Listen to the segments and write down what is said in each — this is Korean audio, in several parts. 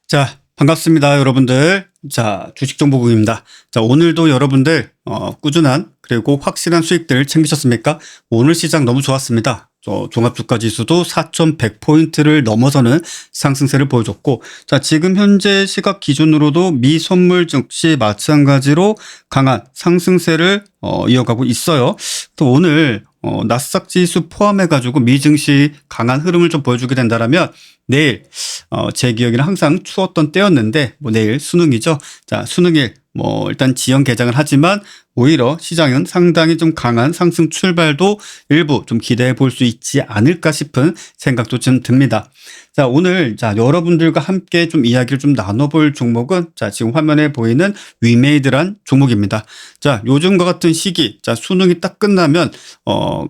자, 반갑습니다, 여러분들. 자, 주식정보국입니다. 자, 오늘도 여러분들 꾸준한 그리고 확실한 수익들 챙기셨습니까? 오늘 시장 너무 좋았습니다. 종합주가지수도 4,100포인트를 넘어서는 상승세를 보여줬고, 자, 지금 현재 시각 기준으로도 미 선물 증시 마찬가지로 강한 상승세를 이어가고 있어요. 또 오늘 나스닥 지수 포함해가지고 미 증시 강한 흐름을 좀 보여주게 된다라면 내일 제 기억에는 항상 추웠던 때였는데 내일 수능이죠. 자, 수능일 일단 지연 개장을 하지만 오히려 시장은 상당히 좀 강한 상승 출발도 일부 좀 기대해 볼 수 있지 않을까 싶은 생각도 좀 듭니다. 자, 오늘 여러분들과 함께 좀 이야기를 좀 나눠볼 종목은 지금 화면에 보이는 위메이드란 종목입니다. 자, 요즘과 같은 시기, 수능이 딱 끝나면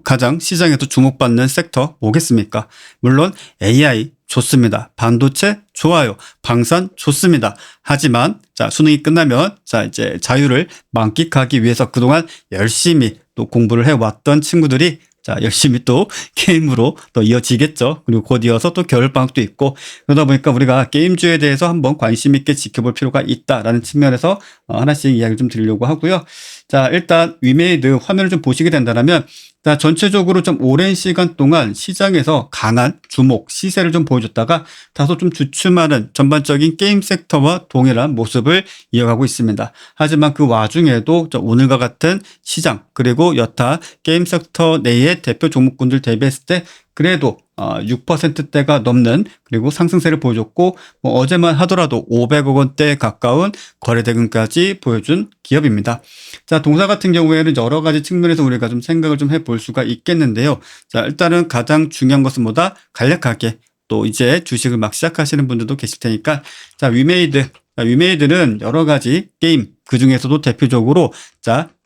가장 시장에서 주목받는 섹터 뭐겠습니까? 물론 AI 좋습니다. 반도체 좋아요. 방산 좋습니다. 하지만 수능이 끝나면 이제 자유를 만끽하기 위해서 그동안 열심히 또 공부를 해왔던 친구들이 열심히 또 게임으로 또 이어지겠죠. 그리고 곧 이어서 또 겨울방학도 있고, 그러다 보니까 우리가 게임주에 대해서 한번 관심 있게 지켜볼 필요가 있다라는 측면에서 하나씩 이야기를 좀 드리려고 하고요. 자, 일단 위메이드 화면을 좀 보시게 된다면, 자, 전체적으로 좀 오랜 시간 동안 시장에서 강한 주목 시세를 좀 보여줬다가 다소 좀 주춤하는 전반적인 게임 섹터와 동일한 모습을 이어가고 있습니다. 하지만 그 와중에도 오늘과 같은 시장 그리고 여타 게임 섹터 내의 대표 종목군들 대비했을 때 그래도 6%대가 넘는 그리고 상승세를 보여줬고, 어제만 하더라도 500억 원대 가까운 거래대금까지 보여준 기업입니다. 자, 동사 같은 경우에는 여러 가지 측면에서 우리가 좀 생각을 좀 해볼 수가 있겠는데요. 자, 일단은 가장 중요한 것은 뭐다? 간략하게 또 이제 주식을 막 시작하시는 분들도 계실 테니까, 자, 위메이드는 여러 가지 게임, 그 중에서도 대표적으로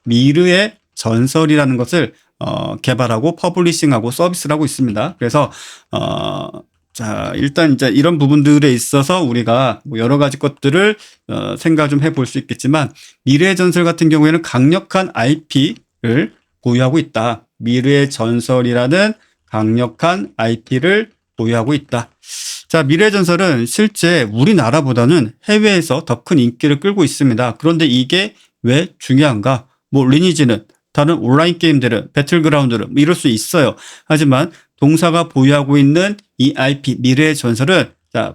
미르의 전설이라는 것을 개발하고 퍼블리싱하고 서비스를 하고 있습니다. 그래서 일단 이제 이런 부분들에 있어서 우리가 여러 가지 것들을 생각 좀 해볼 수 있겠지만, 미래의 전설 같은 경우에는 강력한 IP를 보유하고 있다. 미래의 전설이라는 강력한 IP를 보유하고 있다. 자, 미래의 전설은 실제 우리나라보다는 해외에서 더 큰 인기를 끌고 있습니다. 그런데 이게 왜 중요한가? 리니지는 다른 온라인 게임들은 배틀그라운드는 이럴 수 있어요. 하지만 동사가 보유하고 있는 이 IP 미래의 전설은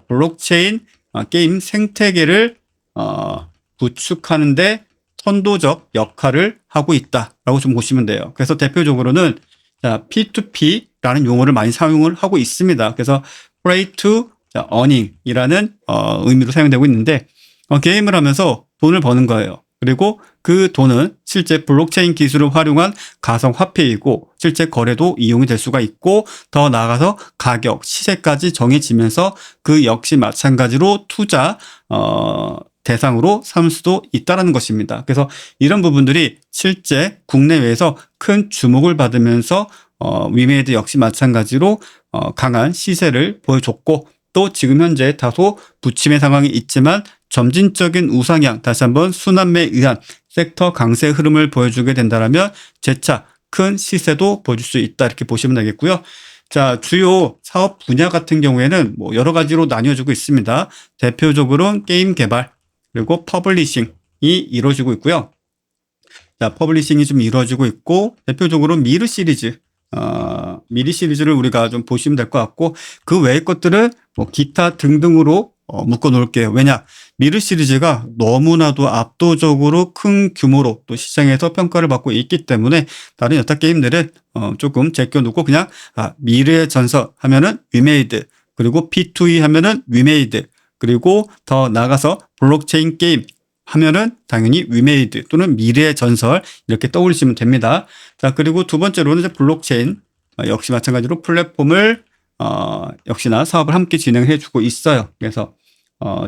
블록체인 게임 생태계를 구축하는데 선도적 역할을 하고 있다라고 좀 보시면 돼요. 그래서 대표적으로는 P2P라는 용어를 많이 사용을 하고 있습니다. 그래서 Play to Earning이라는 의미로 사용되고 있는데, 게임을 하면서 돈을 버는 거예요. 그리고 그 돈은 실제 블록체인 기술을 활용한 가상화폐이고 실제 거래도 이용이 될 수가 있고, 더 나아가서 가격, 시세까지 정해지면서 그 역시 마찬가지로 투자 대상으로 삼을 수도 있다는 것입니다. 그래서 이런 부분들이 실제 국내외에서 큰 주목을 받으면서 위메이드 역시 마찬가지로 강한 시세를 보여줬고, 또 지금 현재 다소 부침의 상황이 있지만 점진적인 우상향, 다시 한번 순환매에 의한 섹터 강세 흐름을 보여주게 된다면 재차 큰 시세도 보여줄 수 있다, 이렇게 보시면 되겠고요. 자, 주요 사업 분야 같은 경우에는 여러 가지로 나뉘어지고 있습니다. 대표적으로 게임 개발 그리고 퍼블리싱이 이루어지고 있고요. 자, 퍼블리싱이 좀 이루어지고 있고, 대표적으로 미르 시리즈, 미리 시리즈를 우리가 좀 보시면 될 것 같고, 그 외의 것들은 기타 등등으로 묶어 놓을게요. 왜냐? 미르 시리즈가 너무나도 압도적으로 큰 규모로 또 시장에서 평가를 받고 있기 때문에 다른 여타 게임들은 조금 제껴놓고 그냥 미르의 전설 하면은 위메이드, 그리고 P2E 하면은 위메이드, 그리고 더 나아가서 블록체인 게임 하면은 당연히 위메이드 또는 미래의 전설 이렇게 떠올리시면 됩니다. 자, 그리고 두 번째로는 이제 블록체인 역시 마찬가지로 플랫폼을 역시나 사업을 함께 진행해 주고 있어요. 그래서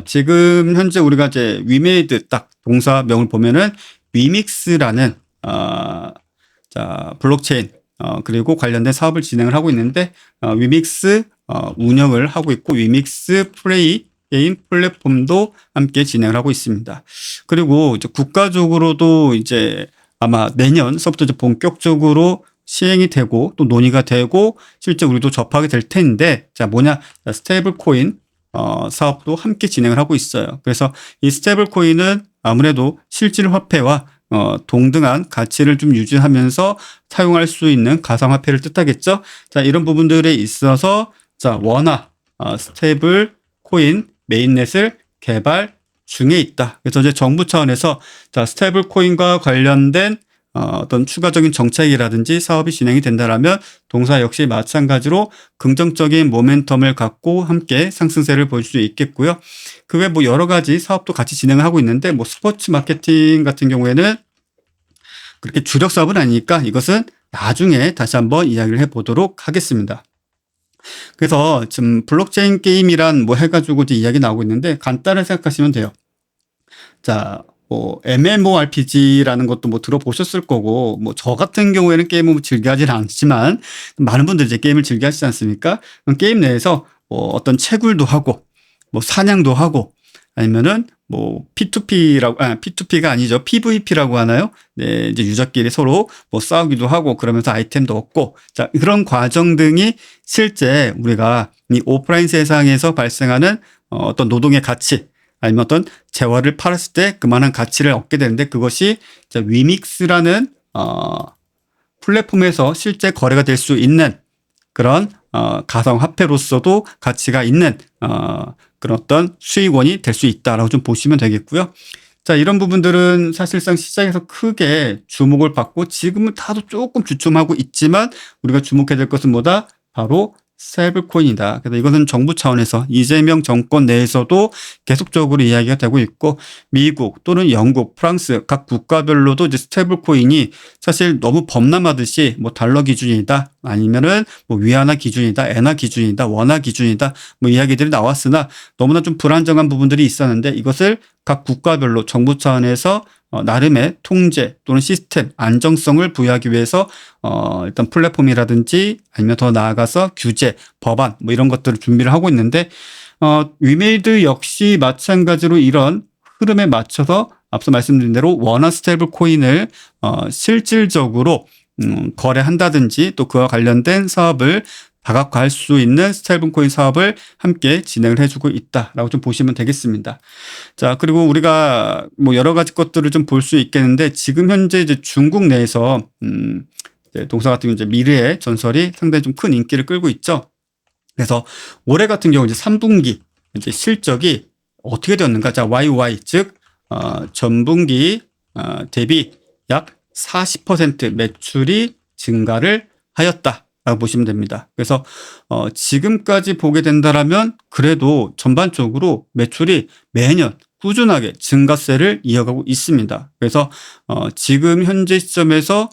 지금 현재 우리가 이제 위메이드 딱 동사명을 보면은 위믹스라는 블록체인 그리고 관련된 사업을 진행을 하고 있는데, 위믹스 운영을 하고 있고 위믹스 플레이 게임 플랫폼도 함께 진행을 하고 있습니다. 그리고 이제 국가적으로도 이제 아마 내년서부터 이제 본격적으로 시행이 되고 또 논의가 되고 실제 우리도 접하게 될 텐데, 자, 뭐냐? 스테이블 코인 사업도 함께 진행을 하고 있어요. 그래서 이 스테이블 코인은 아무래도 실질 화폐와 동등한 가치를 좀 유지하면서 사용할 수 있는 가상화폐를 뜻하겠죠. 자, 이런 부분들에 있어서 자, 원화 스테이블 코인 메인넷을 개발 중에 있다. 그래서 이제 정부 차원에서 자, 스테이블 코인과 관련된 어떤 추가적인 정책이라든지 사업이 진행이 된다라면 동사 역시 마찬가지로 긍정적인 모멘텀을 갖고 함께 상승세를 보일 수 있겠고요. 그 외 뭐 여러 가지 사업도 같이 진행을 하고 있는데 뭐 스포츠 마케팅 같은 경우에는 그렇게 주력 사업은 아니니까 이것은 나중에 다시 한번 이야기를 해보도록 하겠습니다. 그래서 지금 블록체인 게임이란 뭐 해가지고 이제 이야기 나오고 있는데 간단하게 생각하시면 돼요. 자, 뭐 MMORPG라는 것도 뭐 들어보셨을 거고 뭐 저 같은 경우에는 게임을 뭐 즐겨하지는 않지만 많은 분들이 이제 게임을 즐겨하시지 않습니까? 그럼 게임 내에서 뭐 어떤 채굴도 하고 뭐 사냥도 하고 아니면은 뭐 P2P가 아니죠. PVP라고 하나요? 네, 이제 유저끼리 서로 뭐 싸우기도 하고 그러면서 아이템도 얻고 자, 그런 과정 등이 실제 우리가 이 오프라인 세상에서 발생하는 어떤 노동의 가치 아니면 어떤 재화를 팔았을 때 그만한 가치를 얻게 되는데 그것이 위믹스라는 플랫폼에서 실제 거래가 될 수 있는 그런 가상화폐로서도 가치가 있는 그런 어떤 수익원이 될 수 있다라고 좀 보시면 되겠고요. 자, 이런 부분들은 사실상 시장에서 크게 주목을 받고 지금은 다도 조금 주춤하고 있지만 우리가 주목해야 될 것은 뭐다? 바로 스테이블 코인이다. 그래서 이것은 정부 차원에서 이재명 정권 내에서도 계속적으로 이야기가 되고 있고 미국 또는 영국, 프랑스 각 국가별로도 이제 스테이블 코인이 사실 너무 범람하듯이 뭐 달러 기준이다 아니면은 뭐 위안화 기준이다, 엔화 기준이다, 원화 기준이다 뭐 이야기들이 나왔으나 너무나 좀 불안정한 부분들이 있었는데 이것을 각 국가별로 정부 차원에서 나름의 통제 또는 시스템 안정성을 부여하기 위해서 일단 플랫폼이라든지 아니면 더 나아가서 규제, 법안 뭐 이런 것들을 준비를 하고 있는데 위메이드 역시 마찬가지로 이런 흐름에 맞춰서 앞서 말씀드린 대로 원화 스테이블 코인을 실질적으로 거래한다든지 또 그와 관련된 사업을 다각화할 수 있는 스테이블 코인 사업을 함께 진행을 해주고 있다라고 좀 보시면 되겠습니다. 자, 그리고 우리가 뭐 여러 가지 것들을 좀 볼 수 있겠는데 지금 현재 이제 중국 내에서 이제 동사 같은 경우 이제 미르의 전설이 상당히 좀 큰 인기를 끌고 있죠. 그래서 올해 같은 경우 이제 3분기 이제 실적이 어떻게 되었는가? 자, YY 즉 전분기 대비 약 40% 매출이 증가를 하였다. 라고 보시면 됩니다. 그래서 지금까지 보게 된다라면 그래도 전반적으로 매출이 매년 꾸준하게 증가세를 이어가고 있습니다. 그래서 지금 현재 시점에서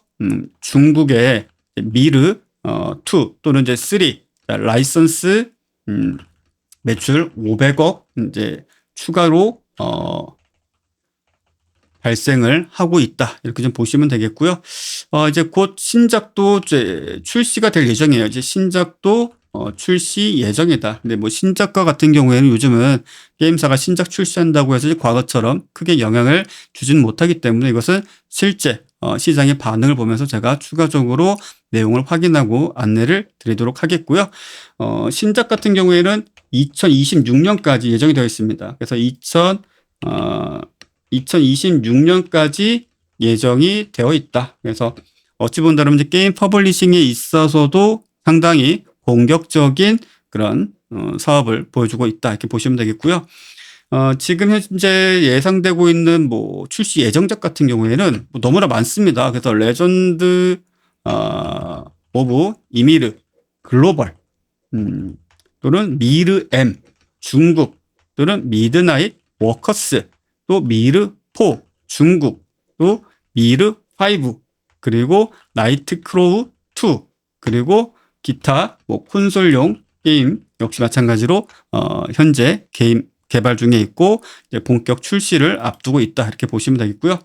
중국의 미르 2 또는 이제 3 라이선스 매출 500억 이제 추가로 발생을 하고 있다. 이렇게 좀 보시면 되겠고요. 이제 곧 신작도 이제 출시가 될 예정이에요. 이제 신작도 출시 예정이다. 근데 뭐 신작과 같은 경우에는 요즘은 게임사가 신작 출시한다고 해서 과거처럼 크게 영향을 주지는 못하기 때문에 이것은 실제 시장의 반응을 보면서 제가 추가적으로 내용을 확인하고 안내를 드리도록 하겠고요. 신작 같은 경우에는 2026년까지 예정이 되어 있습니다. 그래서 2026년까지 예정이 되어 있다. 그래서 어찌 본다면 이제 게임 퍼블리싱에 있어서도 상당히 공격적인 그런 사업을 보여주고 있다. 이렇게 보시면 되겠고요. 지금 현재 예상되고 있는 뭐 출시 예정작 같은 경우에는 뭐 너무나 많습니다. 그래서 레전드 오브 이미르 글로벌 또는 미르 M 중국 또는 미드나잇 워커스 또 미르 4 중국 또 미르 5 그리고 나이트 크로우 2 그리고 기타 뭐 콘솔용 게임 역시 마찬가지로 현재 게임 개발 중에 있고 이제 본격 출시를 앞두고 있다 이렇게 보시면 되겠고요.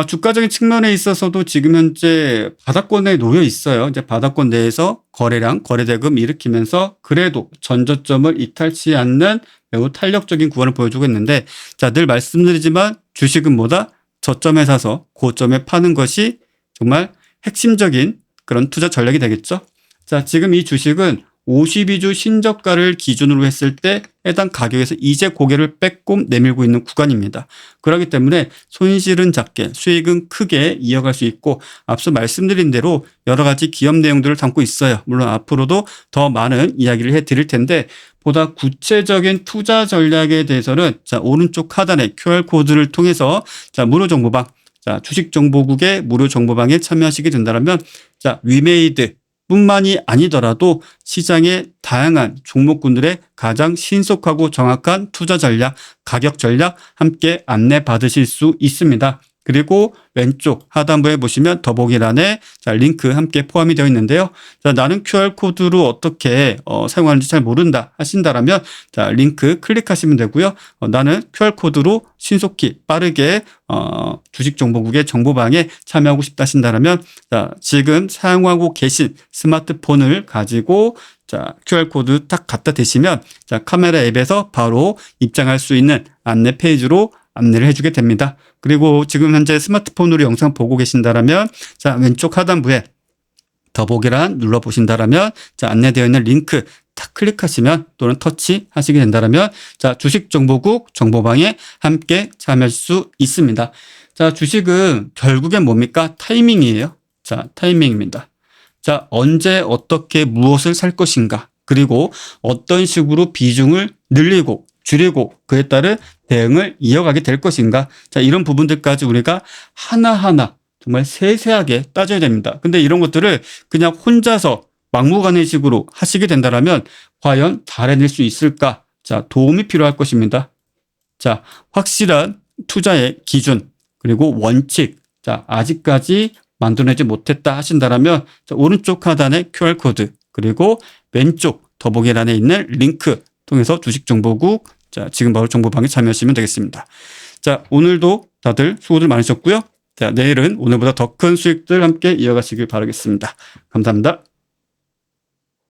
주가적인 측면에 있어서도 지금 현재 바닥권에 놓여 있어요. 이제 바닥권 내에서 거래량, 거래대금 일으키면서 그래도 전저점을 이탈치 않는 매우 탄력적인 구간을 보여주고 있는데 자, 늘 말씀드리지만 주식은 뭐다? 저점에 사서 고점에 파는 것이 정말 핵심적인 그런 투자 전략이 되겠죠. 자, 지금 이 주식은 52주 신저가를 기준으로 했을 때 해당 가격에서 이제 고개를 빼꼼 내밀고 있는 구간입니다. 그렇기 때문에 손실은 작게 수익은 크게 이어갈 수 있고 앞서 말씀드린 대로 여러 가지 기업 내용들을 담고 있어요. 물론 앞으로도 더 많은 이야기를 해드릴 텐데 보다 구체적인 투자 전략에 대해서는 자, 오른쪽 하단에 QR코드를 통해서 자, 무료 정보방, 자, 주식정보국의 무료 정보방에 참여하시게 된다면 자, 위메이드 뿐만이 아니더라도 시장의 다양한 종목군들의 가장 신속하고 정확한 투자 전략, 가격 전략 함께 안내 받으실 수 있습니다. 그리고 왼쪽 하단부에 보시면 더보기란에 자, 링크 함께 포함이 되어 있는데요. 자, 나는 QR코드로 어떻게 사용하는지 잘 모른다 하신다라면 자, 링크 클릭하시면 되고요. 나는 QR코드로 신속히 빠르게 주식정보국의 정보방에 참여하고 싶다 하신다라면 자, 지금 사용하고 계신 스마트폰을 가지고 자, QR코드 딱 갖다 대시면 자, 카메라 앱에서 바로 입장할 수 있는 안내 페이지로 안내를 해주게 됩니다. 그리고 지금 현재 스마트폰으로 영상 보고 계신다라면 자, 왼쪽 하단부에 더보기란 눌러보신다라면 자, 안내되어 있는 링크 탁 클릭하시면 또는 터치하시게 된다라면 자, 주식정보국 정보방에 함께 참여할 수 있습니다. 자, 주식은 결국엔 뭡니까? 타이밍이에요. 자, 타이밍입니다. 자, 언제 어떻게 무엇을 살 것인가 그리고 어떤 식으로 비중을 늘리고 줄이고 그에 따른 대응을 이어가게 될 것인가. 자, 이런 부분들까지 우리가 하나하나 정말 세세하게 따져야 됩니다. 근데 이런 것들을 그냥 혼자서 막무가내식으로 하시게 된다면 과연 잘해낼 수 있을까? 자, 도움이 필요할 것입니다. 자, 확실한 투자의 기준 그리고 원칙. 자, 아직까지 만들어내지 못했다 하신다면 자, 오른쪽 하단에 QR코드 그리고 왼쪽 더보기란에 있는 링크 통해서 주식정보국 자, 지금 바로 정보방에 참여하시면 되겠습니다. 자, 오늘도 다들 수고들 많으셨고요. 자, 내일은 오늘보다 더 큰 수익들 함께 이어가시길 바라겠습니다. 감사합니다.